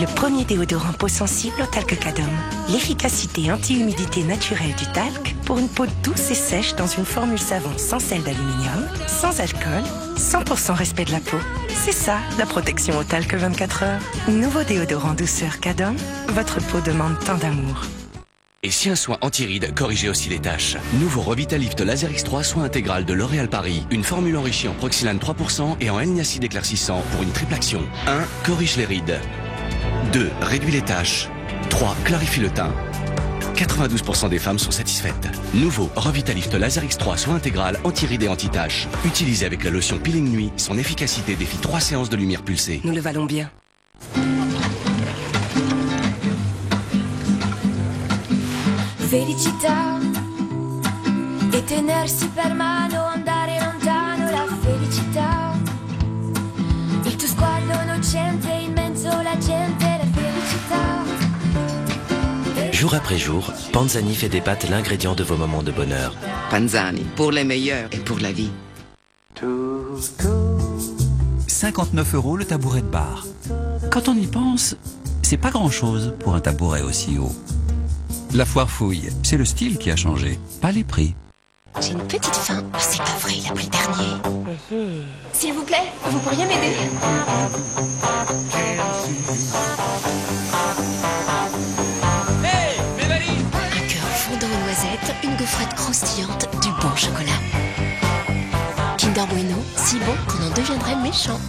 le premier déodorant peau sensible au talc Cadom. L'efficacité anti-humidité naturelle du talc pour une peau douce et sèche dans une formule savon sans sel d'aluminium, sans alcool, 100% respect de la peau. C'est ça, la protection au talc 24 heures. Nouveau déodorant douceur Cadom, votre peau demande tant d'amour. Et si un soin anti-rides corrigeait aussi les taches? Nouveau Revitalift Laser X3 soin intégral de L'Oréal Paris. Une formule enrichie en Proxylane 3% et en L-niacide éclaircissant pour une triple action. 1. Corrige les rides. 2. Réduit les taches. 3. Clarifie le teint. 92% des femmes sont satisfaites. Nouveau Revitalift Laser X3 soin intégral anti-rides et anti-taches. Utilisé avec la lotion peeling nuit, son efficacité défie 3 séances de lumière pulsée. Nous le valons bien. Felicità e tenersi per mano, andare lontano, la felicità. Il tuo sguardo innocente, in mezzo alla gente, la felicità. Jour après jour, Panzani fait des pâtes l'ingrédient de vos moments de bonheur. Panzani, pour les meilleurs et pour la vie. 59 € le tabouret de bar. Quand on y pense, c'est pas grand-chose pour un tabouret aussi haut. La foire fouille, c'est le style qui a changé, pas les prix. J'ai une petite faim. Oh, c'est pas vrai, il a pris le dernier. S'il vous plaît, vous pourriez m'aider? Hey, mes valises! Un cœur fondant aux noisettes, une gaufrette croustillante, du bon chocolat. Kinder Bueno, si bon qu'on en deviendrait méchant.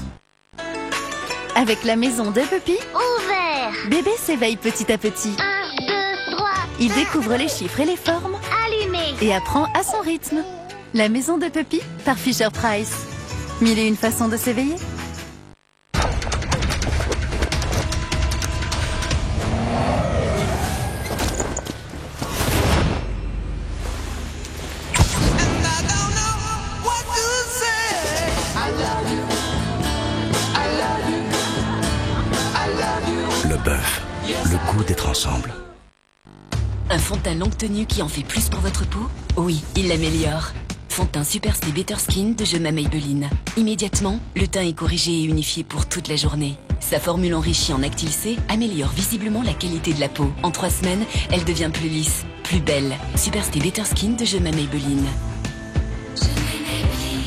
Avec la maison de Puppy, Ouvert. bébé s'éveille petit à petit. 1, 2, 3. Il découvre les chiffres et les formes Allumé. et apprend à son rythme. La maison de Puppy par Fisher Price. 1001 façons de s'éveiller. Le bœuf, le goût d'être ensemble. Un fond de teint longue tenue qui en fait plus pour votre peau? Oui, il l'améliore. Fond de teint Super Stay Better Skin de Jemma Maybelline. Immédiatement, le teint est corrigé et unifié pour toute la journée. Sa formule enrichie en Actyl C améliore visiblement la qualité de la peau. En 3 semaines, elle devient plus lisse, plus belle. Super Stay Better Skin de Jemma Maybelline.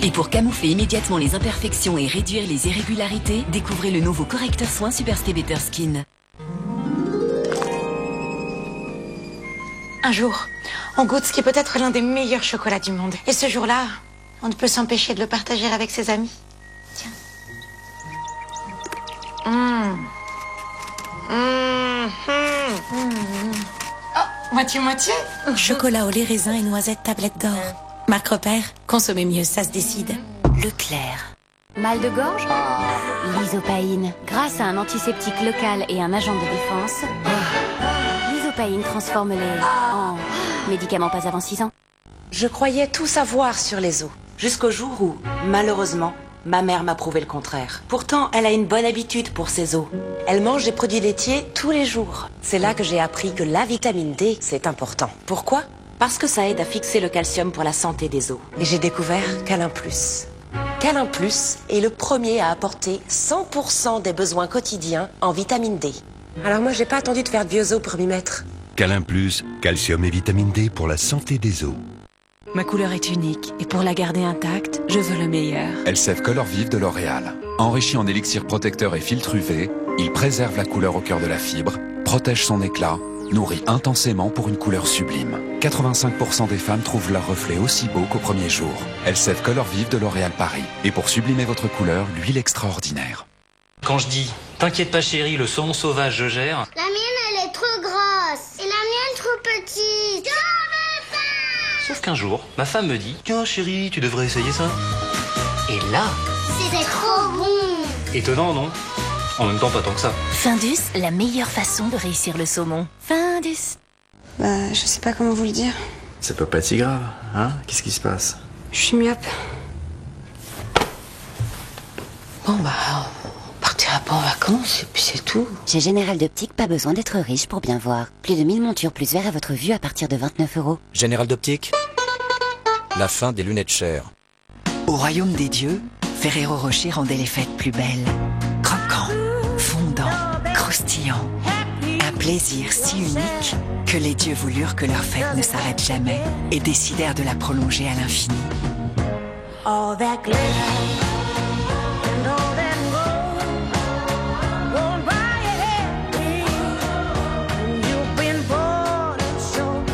Et pour camoufler immédiatement les imperfections et réduire les irrégularités, découvrez le nouveau correcteur soin Super Stay Better Skin. Un jour, on goûte ce qui est peut-être l'un des meilleurs chocolats du monde. Et ce jour-là, on ne peut s'empêcher de le partager avec ses amis. Tiens. Oh, moitié-moitié. Chocolat au lait raisin et noisettes tablette d'or. Marque repère, consommez mieux, ça se décide. Leclerc. Mal de gorge? L'isopaïne. Grâce à un antiseptique local et un agent de défense, l'isopaïne transforme les en médicaments pas avant 6 ans. Je croyais tout savoir sur les os. Jusqu'au jour où, malheureusement, ma mère m'a prouvé le contraire. Pourtant, elle a une bonne habitude pour ses os. Elle mange des produits laitiers tous les jours. C'est là que j'ai appris que la vitamine D, c'est important. Pourquoi? Parce que ça aide à fixer le calcium pour la santé des os. Et j'ai découvert Câlin Plus. Câlin Plus est le premier à apporter 100% des besoins quotidiens en vitamine D. Alors moi, j'ai pas attendu de faire de vieux os pour m'y mettre. Câlin Plus, calcium et vitamine D pour la santé des os. Ma couleur est unique et pour la garder intacte, je veux le meilleur. Elseve Color Vive de L'Oréal. Enrichi en élixir protecteur et filtre UV, il préserve la couleur au cœur de la fibre, protège son éclat, nourrit intensément pour une couleur sublime. 85% des femmes trouvent leur reflet aussi beau qu'au premier jour. Elseve Color Vive de L'Oréal Paris. Et pour sublimer votre couleur, l'huile extraordinaire. Quand je dis « T'inquiète pas chérie, le saumon sauvage je gère », La mienne, elle est trop grosse. Et la mienne, trop petite. sauf qu'un jour, ma femme me dit « Tiens chérie, tu devrais essayer ça ». Et là... C'était trop bon. Étonnant, non? En même temps, pas tant que ça. Findus, la meilleure façon de réussir le saumon. Findus. Bah, je sais pas comment vous le dire. Ça peut pas être si grave, hein? Qu'est-ce qui se passe? Je suis myope. Bon, bah, on partira pas en vacances et puis c'est tout. Chez Général d'Optique, pas besoin d'être riche pour bien voir. Plus de 1000 montures plus verres à votre vue à partir de 29 €. Général d'Optique, la fin des lunettes chères. Au royaume des dieux, Ferrero Rocher rendait les fêtes plus belles. Croquant, fondant, croustillant. croustillant. Un plaisir si unique que les dieux voulurent que leur fête ne s'arrête jamais et décidèrent de la prolonger à l'infini. All that glitter and all that gold won't buy everything. You've been born and shown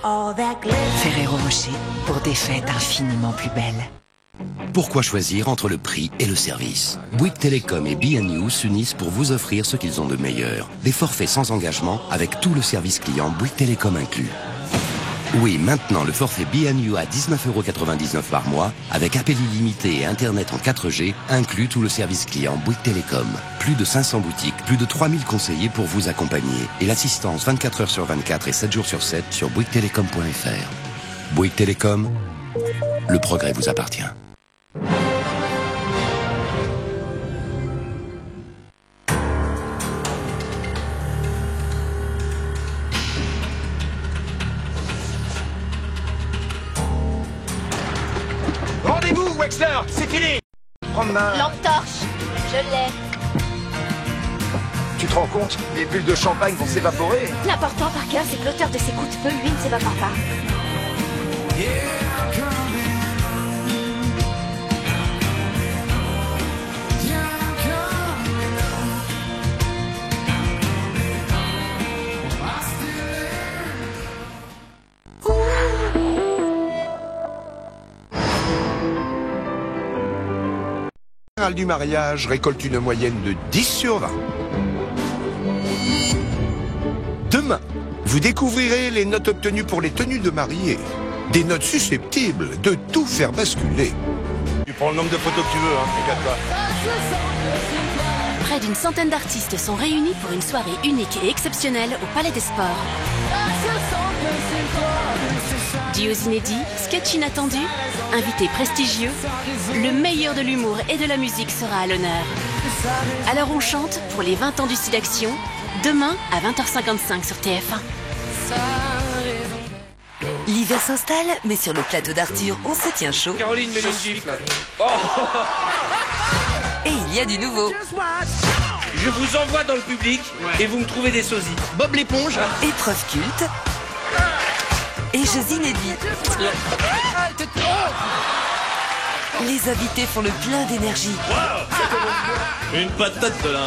all that glitter. Ferrero Rocher pour des fêtes infiniment plus belles. Pourquoi choisir entre le prix et le service? Bouygues Télécom et B&You s'unissent pour vous offrir ce qu'ils ont de meilleur. Des forfaits sans engagement avec tout le service client Bouygues Télécom inclus. Oui, maintenant le forfait B&You à 19,99 € par mois avec appel illimité et Internet en 4G inclut tout le service client Bouygues Télécom. Plus de 500 boutiques, plus de 3000 conseillers pour vous accompagner et l'assistance 24 heures sur 24 et 7 jours sur 7 sur bouyguestelecom.fr. Bouygues Télécom, le progrès vous appartient. Rendez-vous, Wexler, c'est fini. Prends ma... Lampe torche, je l'ai. Tu te rends compte? Les bulles de champagne vont s'évaporer. L'important, Parker, c'est que l'auteur de ces coups de feu, lui, ne s'évapore pas. Du mariage récolte une moyenne de 10 sur 20. Demain, vous découvrirez les notes obtenues pour les tenues de mariée. Des notes susceptibles de tout faire basculer. Tu prends le nombre de photos que tu veux, hein, regarde-toi. Près d'une centaine d'artistes sont réunis pour une soirée unique et exceptionnelle au Palais des Sports. Duos inédits, sketchs inattendus, invités prestigieux, le meilleur de l'humour et de la musique sera à l'honneur. Alors on chante pour les 20 ans du Sidaction, demain à 20h55 sur TF1. L'hiver s'installe, mais sur le plateau d'Arthur, on se tient chaud. Caroline, mets-le une gifle. Oh. Et il y a du nouveau. Je vous envoie dans le public et vous me trouvez des sosies. Bob l'éponge. Épreuve culte. Et jeux inédits. Les invités font le plein d'énergie. Wow. Une patate de là.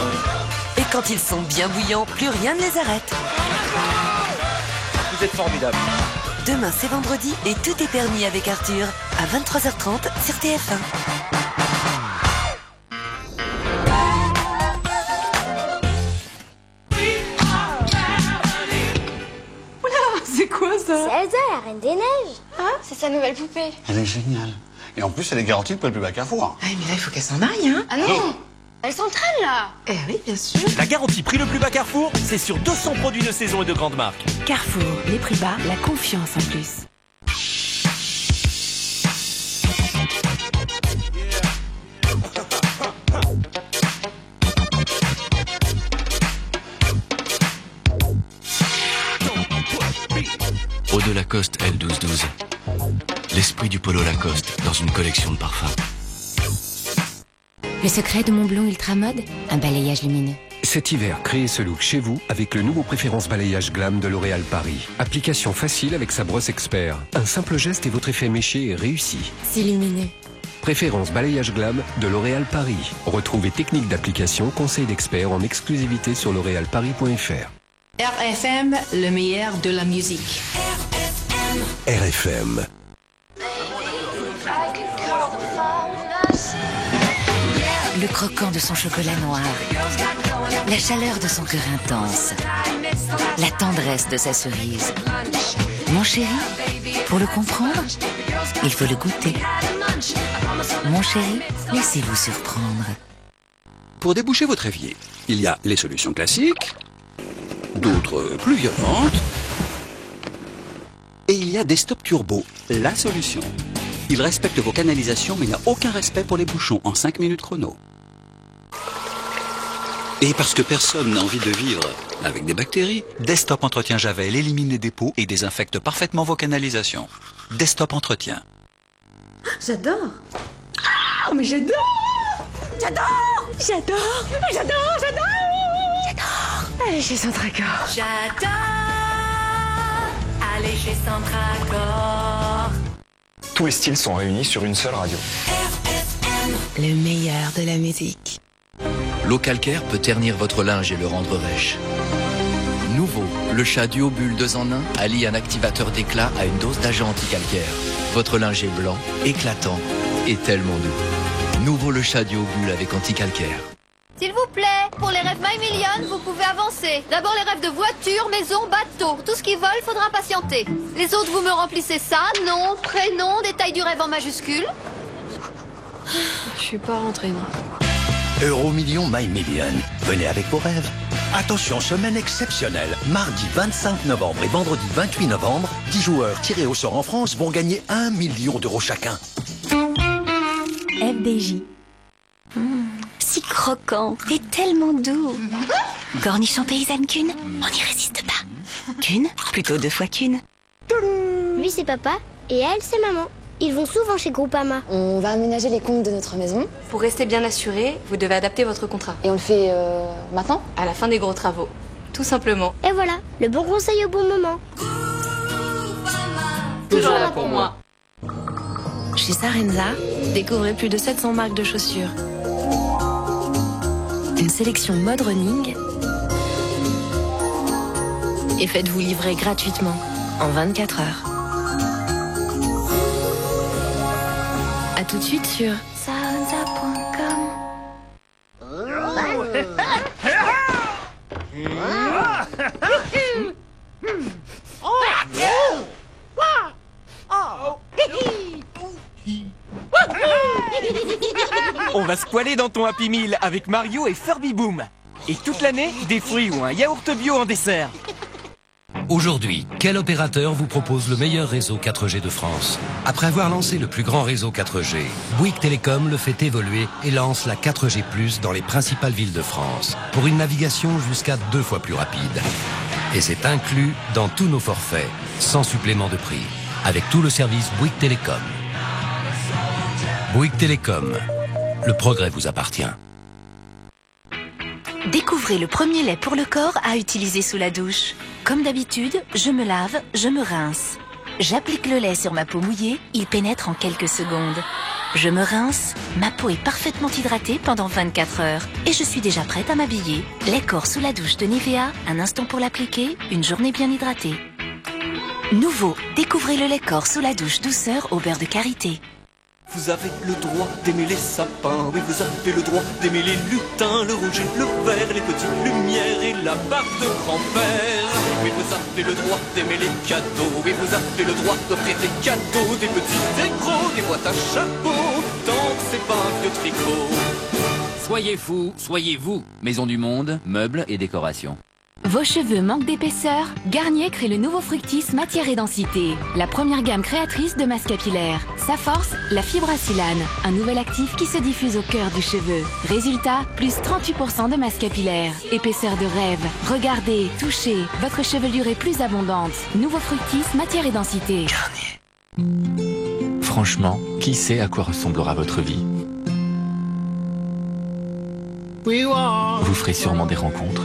Et quand ils sont bien bouillants, plus rien ne les arrête. Vous êtes formidables. Demain c'est vendredi et tout est permis avec Arthur à 23h30 sur TF1. C'est quoi ça? C'est Elsa, la Reine des Neiges. Hein? C'est sa nouvelle poupée. Elle est géniale. Et en plus, elle est garantie de pas le plus bas Carrefour. Ah, mais là, il faut qu'elle s'en aille, hein? Ah non! Elle s'entraîne là! Eh oui, bien sûr. La garantie prix le plus bas Carrefour, c'est sur 200 produits de saison et de grandes marques. Carrefour, les prix bas, la confiance en plus. Eau de Lacoste L1212. L'esprit du polo Lacoste dans une collection de parfums. Le secret de mon blond ultra mode, un balayage lumineux. Cet hiver, créez ce look chez vous avec le nouveau Préférence Balayage Glam de L'Oréal Paris. Application facile avec sa brosse expert. Un simple geste et votre effet méché est réussi. C'est lumineux. Préférence Balayage Glam de L'Oréal Paris. Retrouvez techniques d'application, conseils d'experts en exclusivité sur l'oréalparis.fr. RFM, le meilleur de la musique. RFM. Le croquant de son chocolat noir, la chaleur de son cœur intense, la tendresse de sa cerise. Mon chéri, pour le comprendre, il faut le goûter. Mon chéri, laissez-vous surprendre. Pour déboucher votre évier, il y a les solutions classiques, d'autres plus violentes, et il y a Desktop Turbo, la solution. Il respecte vos canalisations, mais n'a aucun respect pour les bouchons en 5 minutes chrono. Et parce que personne n'a envie de vivre avec des bactéries, Desktop Entretien Javel élimine les dépôts et désinfecte parfaitement vos canalisations. Desktop Entretien. J'adore. Ah, mais j'adore. J'adore. J'adore. J'adore. J'adore. J'adore. Allez chez Centracor. J'adore aller chez Centracor. Tous les styles sont réunis sur une seule radio. Le meilleur de la musique. L'eau calcaire peut ternir votre linge et le rendre rêche. Nouveau, le chat Duo Bulle 2 en 1 allie un activateur d'éclat à une dose d'agent anti-calcaire. Votre linge est blanc, éclatant et tellement doux. Nouveau le chat Duo Bulle avec anti-calcaire. S'il vous plaît, pour les rêves My Million, vous pouvez avancer. D'abord les rêves de voiture, maison, bateau. Tout ce qui vole, faudra patienter. Les autres, vous me remplissez ça, nom, prénom, détail du rêve en majuscule. Je suis pas rentrée, moi. Euromillion My Million. Venez avec vos rêves. Attention, semaine exceptionnelle. Mardi 25 novembre et vendredi 28 novembre, 10 joueurs tirés au sort en France vont gagner 1 million d'euros chacun. FDJ. Si croquant et tellement doux. Cornichon paysanne qu'une, on n'y résiste pas. Qu'une, plutôt 2 fois qu'une. Lui, c'est papa et elle, c'est maman. Ils vont souvent chez Groupama. On va aménager les comptes de notre maison. Pour rester bien assuré, vous devez adapter votre contrat. Et on le fait maintenant, à la fin des gros travaux. Tout simplement. Et voilà, le bon conseil au bon moment. Toujours là pour moi. Chez Sarenza, découvrez plus de 700 marques de chaussures. Une sélection mode running. Et faites-vous livrer gratuitement en 24 heures. A tout de suite sur sarenza.com. On va se poiler dans ton Happy Meal avec Mario et Furby Boom. Et toute l'année, des fruits ou un yaourt bio en dessert. Aujourd'hui, quel opérateur vous propose le meilleur réseau 4G de France? Après avoir lancé le plus grand réseau 4G, Bouygues Télécom le fait évoluer et lance la 4G+ dans les principales villes de France, pour une navigation jusqu'à 2 fois plus rapide. Et c'est inclus dans tous nos forfaits, sans supplément de prix, avec tout le service Bouygues Télécom. Bouygues Télécom, le progrès vous appartient. Découvrez le premier lait pour le corps à utiliser sous la douche. Comme d'habitude, je me lave, je me rince. J'applique le lait sur ma peau mouillée, il pénètre en quelques secondes. Je me rince, ma peau est parfaitement hydratée pendant 24 heures et je suis déjà prête à m'habiller. Lait corps sous la douche de Nivea, un instant pour l'appliquer, une journée bien hydratée. Nouveau, découvrez le lait corps sous la douche douceur au beurre de karité. Vous avez le droit d'aimer les sapins, oui vous avez le droit d'aimer les lutins, le rouge et le vert, les petites lumières et la barbe de grand-père. Oui vous avez le droit d'aimer les cadeaux, oui vous avez le droit d'offrir des cadeaux, des petits, des gros, des boîtes à chapeau, tant que c'est pas un vieux tricot. Soyez fous, soyez vous. Maison du Monde, meubles et décorations. Vos cheveux manquent d'épaisseur? Garnier crée le nouveau Fructis Matière et Densité, la première gamme créatrice de masques capillaires. Sa force, la fibre acylane, un nouvel actif qui se diffuse au cœur du cheveu. Résultat, plus 38% de masse capillaire. Épaisseur de rêve. Regardez, touchez, votre chevelure est plus abondante. Nouveau Fructis Matière et Densité. Garnier. Franchement, qui sait à quoi ressemblera votre vie? Vous ferez sûrement des rencontres.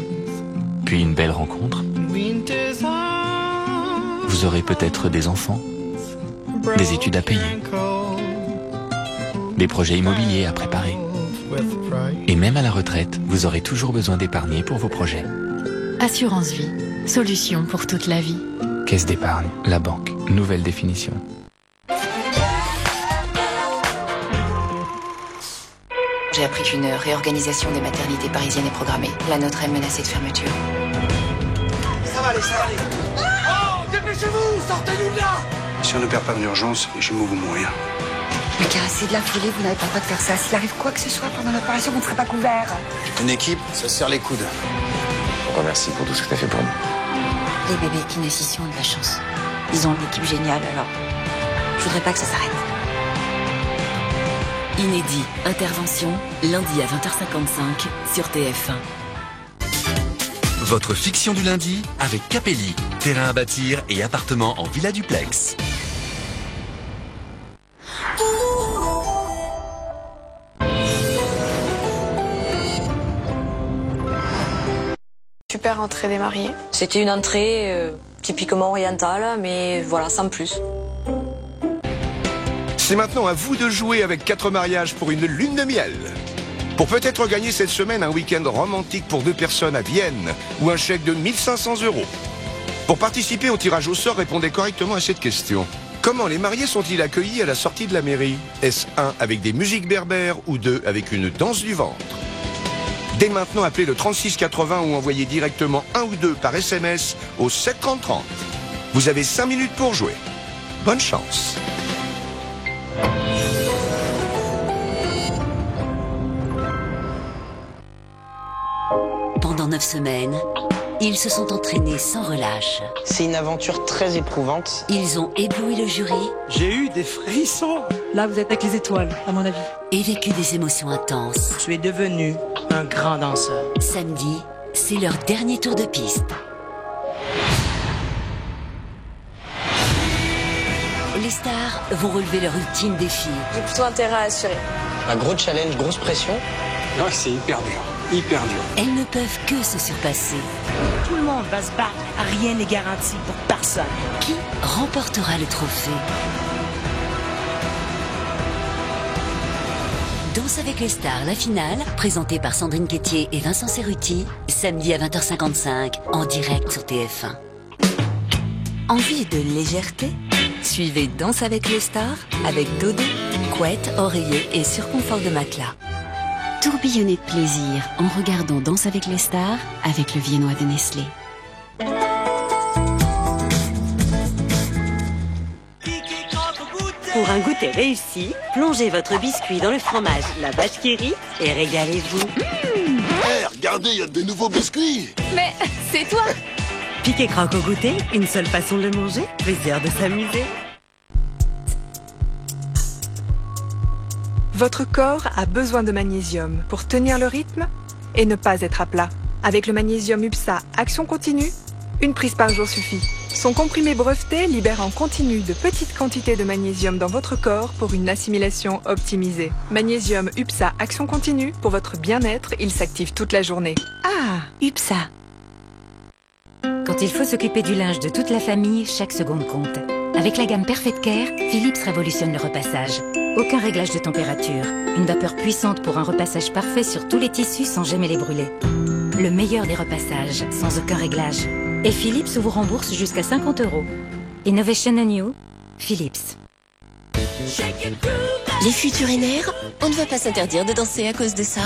Puis une belle rencontre. Vous aurez peut-être des enfants, des études à payer, des projets immobiliers à préparer. Et même à la retraite, vous aurez toujours besoin d'épargner pour vos projets. Assurance Vie, solution pour toute la vie. Caisse d'épargne, la banque, nouvelle définition. J'ai appris qu'une réorganisation des maternités parisiennes est programmée. La nôtre est menacée de fermeture. Ça va aller, ça va aller. Oh, dépêchez-vous, sortez-nous de là. Si on ne perd pas en urgence, les jumeaux vont mourir. Mais car c'est de la folie, vous n'avez pas le droit de faire ça. S'il arrive quoi que ce soit pendant l'opération, vous ne serez pas couvert. Une équipe, ça se serre les coudes. On remercie pour tout ce que tu as fait pour nous. Les bébés qui naissent ici ont de la chance. Ils ont une équipe géniale, alors je voudrais pas que ça s'arrête. Inédit, intervention, lundi à 20h55 sur TF1. Votre fiction du lundi avec Capelli. Terrain à bâtir et appartements en villa duplex. Super entrée des mariés. C'était une entrée typiquement orientale, mais voilà, sans plus. C'est maintenant à vous de jouer avec 4 mariages pour une lune de miel. Pour peut-être gagner cette semaine un week-end romantique pour 2 personnes à Vienne ou un chèque de 1 500 €. Pour participer au tirage au sort, répondez correctement à cette question. Comment les mariés sont-ils accueillis à la sortie de la mairie? Est-ce 1 avec des musiques berbères ou 2 avec une danse du ventre? Dès maintenant, appelez le 3680 ou envoyez directement 1 ou 2 par SMS au 7 30 30. Vous avez 5 minutes pour jouer. Bonne chance. Pendant 9 semaines, ils se sont entraînés sans relâche. C'est une aventure très éprouvante. Ils ont ébloui le jury. J'ai eu des frissons. Là, vous êtes avec les étoiles, à mon avis. Et vécu des émotions intenses. Je suis devenu un grand danseur. Samedi, c'est leur dernier tour de piste. Les stars vont relever leur ultime défi. J'ai plutôt intérêt à assurer. Un gros challenge, grosse pression. Ouais, c'est hyper dur. Hyper dur. Elles ne peuvent que se surpasser. Tout le monde va se battre. Rien n'est garanti pour personne. Qui remportera le trophée? Danse avec les stars, la finale, présentée par Sandrine Quétier et Vincent Cerruti, samedi à 20h55, en direct sur TF1. Envie de légèreté? Suivez Danse avec les stars avec dodo, couette, oreiller et surconfort de matelas. Tourbillonnez de plaisir en regardant Danse avec les stars avec le viennois de Nestlé. Pour un goûter réussi, plongez votre biscuit dans le fromage La Vache qui rit et régalez-vous. Hey, regardez, il y a des nouveaux biscuits. Mais c'est toi! Pique et croque au goûter, une seule façon de le manger, plaisir de s'amuser. Votre corps a besoin de magnésium pour tenir le rythme et ne pas être à plat. Avec le magnésium UPSA Action Continue, une prise par jour suffit. Son comprimé breveté libère en continu de petites quantités de magnésium dans votre corps pour une assimilation optimisée. Magnésium UPSA Action Continue, pour votre bien-être, il s'active toute la journée. Ah, UPSA. Quand il faut s'occuper du linge de toute la famille, chaque seconde compte. Avec la gamme Perfect Care, Philips révolutionne le repassage. Aucun réglage de température. Une vapeur puissante pour un repassage parfait sur tous les tissus sans jamais les brûler. Le meilleur des repassages, sans aucun réglage. Et Philips vous rembourse jusqu'à 50 €. Innovation and You, Philips. Les futurinaires, on ne va pas s'interdire de danser à cause de ça.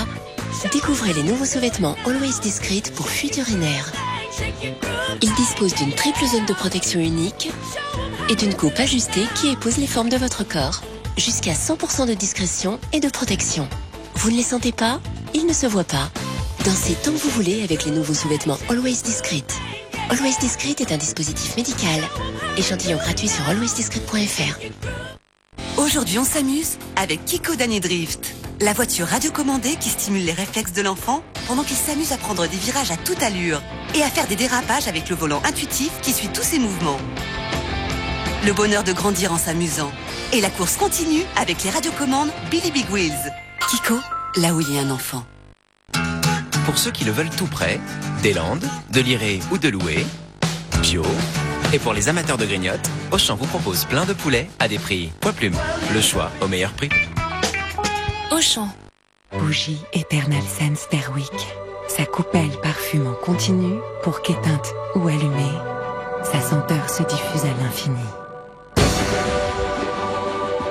Découvrez les nouveaux sous-vêtements Always Discreet pour futurinaires. Ils disposent d'une triple zone de protection unique et d'une coupe ajustée qui épouse les formes de votre corps. Jusqu'à 100% de discrétion et de protection. Vous ne les sentez pas? Ils ne se voient pas. Dansez tant que vous voulez avec les nouveaux sous-vêtements Always Discreet. Always Discreet est un dispositif médical. Échantillon gratuit sur alwaysdiscreet.fr. Aujourd'hui, on s'amuse avec Kiko Danier Drift, la voiture radiocommandée qui stimule les réflexes de l'enfant pendant qu'il s'amuse à prendre des virages à toute allure et à faire des dérapages avec le volant intuitif qui suit tous ses mouvements. Le bonheur de grandir en s'amusant. Et la course continue avec les radiocommandes Billy Big Wheels. Kiko, là où il y a un enfant. Pour ceux qui le veulent tout prêt, des Landes, de Liré ou de Loué, bio. Et pour les amateurs de grignottes, Auchan vous propose plein de poulets à des prix poids plume. Le choix au meilleur prix. Auchan. Bougie Eternal Sense d'Airwick. Sa coupelle parfume en continu pour qu'éteinte ou allumée, sa senteur se diffuse à l'infini.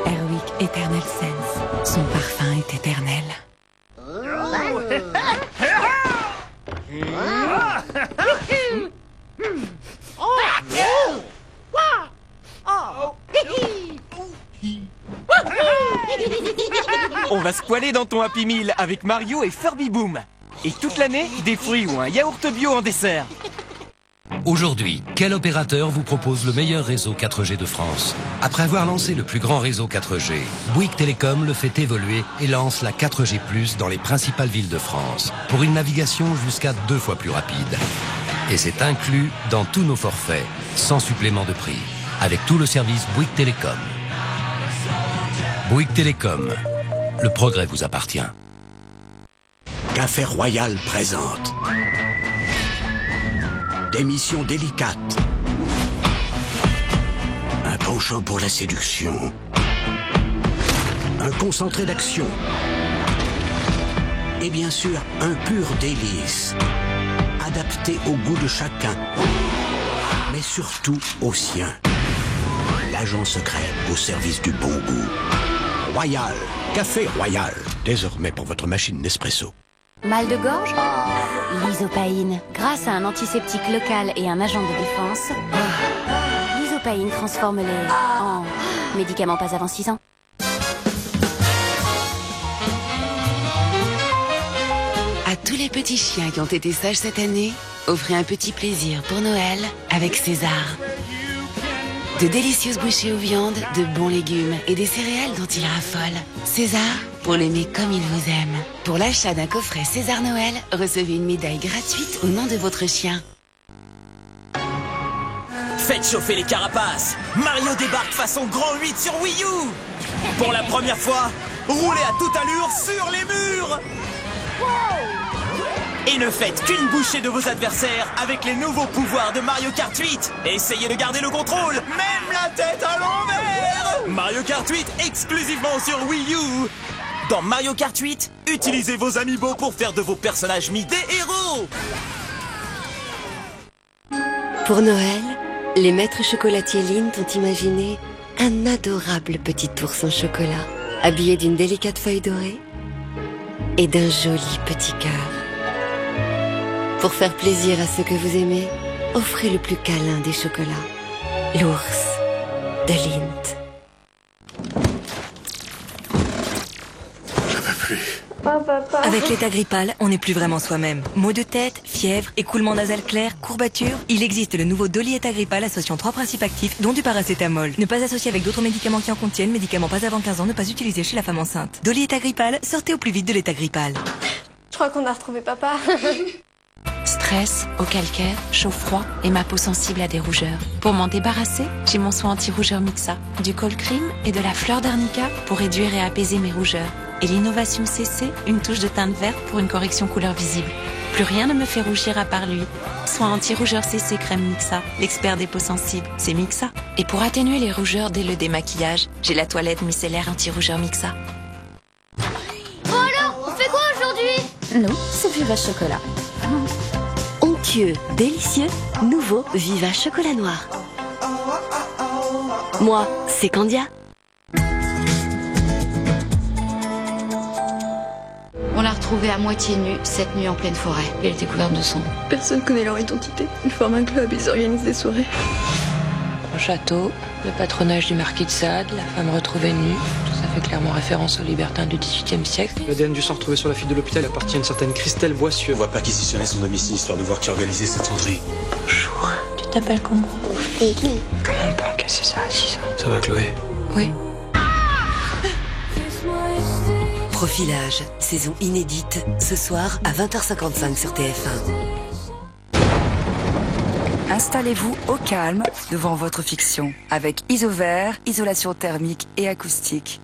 Airwick Eternal Sense. Son parfum est éternel. On va se poiler dans ton Happy Meal avec Mario et Furby Boom. Et toute l'année, des fruits ou un yaourt bio en dessert. Aujourd'hui, quel opérateur vous propose le meilleur réseau 4G de France? Après avoir lancé le plus grand réseau 4G, Bouygues Télécom le fait évoluer et lance la 4G+ dans les principales villes de France, pour une navigation jusqu'à 2 fois plus rapide. Et c'est inclus dans tous nos forfaits, sans supplément de prix, avec tout le service Bouygues Télécom. Bouygues Télécom, le progrès vous appartient. Café Royal présente des missions délicates, un penchant pour la séduction, un concentré d'action et bien sûr un pur délice, adapté au goût de chacun, mais surtout au sien. L'agent secret au service du bon goût. Royal, Café Royal, désormais pour votre machine Nespresso. Mal de gorge? L'isopaïne. Grâce à un antiseptique local et un agent de défense, l'isopaïne transforme les... en médicaments pas avant 6 ans. À tous les petits chiens qui ont été sages cette année, offrez un petit plaisir pour Noël avec César. De délicieuses bouchées aux viandes, de bons légumes et des céréales dont il raffole. César, pour l'aimer comme il vous aime. Pour l'achat d'un coffret César Noël, recevez une médaille gratuite au nom de votre chien. Faites chauffer les carapaces. Mario débarque façon Grand 8 sur Wii U. Pour la première fois, roulez à toute allure sur les murs. Et ne faites qu'une bouchée de vos adversaires avec les nouveaux pouvoirs de Mario Kart 8. Essayez de garder le contrôle, même la tête à l'envers. Mario Kart 8 exclusivement sur Wii U. Dans Mario Kart 8, utilisez vos amiibo pour faire de vos personnages mis des héros. Pour Noël, les maîtres chocolatiers Lindt ont imaginé un adorable petit ours en chocolat, habillé d'une délicate feuille dorée et d'un joli petit cœur. Pour faire plaisir à ceux que vous aimez, offrez le plus câlin des chocolats. L'ours de Lindt. Je veux plus. Avec l'état grippal, on n'est plus vraiment soi-même. Maux de tête, fièvre, écoulement nasal clair, courbatures. Il existe le nouveau Doliétat grippal associant 3 principes actifs, dont du paracétamol. Ne pas associer avec d'autres médicaments qui en contiennent. Médicaments pas avant 15 ans, ne pas utiliser chez la femme enceinte. Doliétat grippal, sortez au plus vite de l'état grippal. Je crois qu'on a retrouvé papa. Stress, eau calcaire, chaud-froid et ma peau sensible à des rougeurs. Pour m'en débarrasser, j'ai mon soin anti-rougeur Mixa, du cold cream et de la fleur d'arnica pour réduire et apaiser mes rougeurs. Et l'innovation CC, une touche de teinte verte pour une correction couleur visible. Plus rien ne me fait rougir à part lui. Soin anti-rougeur CC crème Mixa, l'expert des peaux sensibles, c'est Mixa. Et pour atténuer les rougeurs dès le démaquillage, j'ai la toilette micellaire anti-rougeur Mixa. Bon alors, on fait quoi aujourd'hui? Nous, c'est Viva Chocolat. Onctueux, délicieux, nouveau Viva Chocolat Noir. Moi, c'est Candia. On l'a retrouvée à moitié nue cette nuit en pleine forêt. Elle était couverte de sang. Personne connaît leur identité. Ils forment un club, ils organisent des soirées. Un château, le patronage du marquis de Sade, la femme retrouvée nue. Tout ça fait clairement référence aux libertins du XVIIIe siècle. L'ADN du sang retrouvé sur la fille de l'hôpital appartient à une certaine Christelle Boissieu. On va perquisitionner son domicile histoire de voir qui a organisé cette sonderie. Bonjour. Tu t'appelles comment? Vicky. Comment pas encaisser ça à 6 ans? Ça va, Chloé? Oui. Profilage, saison inédite, ce soir à 20h55 sur TF1. Installez-vous au calme devant votre fiction avec Isover, isolation thermique et acoustique.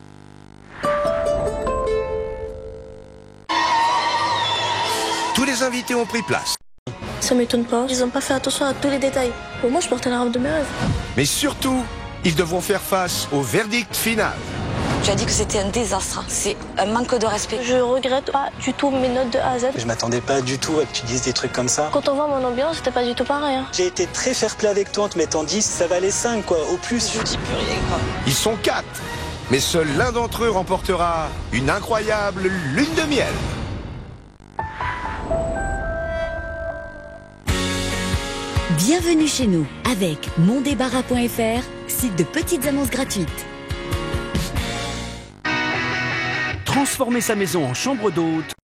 Tous les invités ont pris place. Ça m'étonne pas, ils ont pas fait attention à tous les détails. Pour moi, je portais la robe de mes rêves. Mais surtout, ils devront faire face au verdict final. Tu as dit que c'était un désastre. C'est un manque de respect. Je regrette pas du tout mes notes de A à Z. Je m'attendais pas du tout à que tu dises des trucs comme ça. Quand on voit mon ambiance, c'était pas du tout pareil. Hein. J'ai été très fair-play avec toi en te mettant 10, ça valait 5 quoi, au plus. Je dis plus rien quoi. Ils sont 4, mais seul l'un d'entre eux remportera une incroyable lune de miel. Bienvenue chez nous avec mondébarras.fr, site de petites annonces gratuites. Transformer sa maison en chambre d'hôte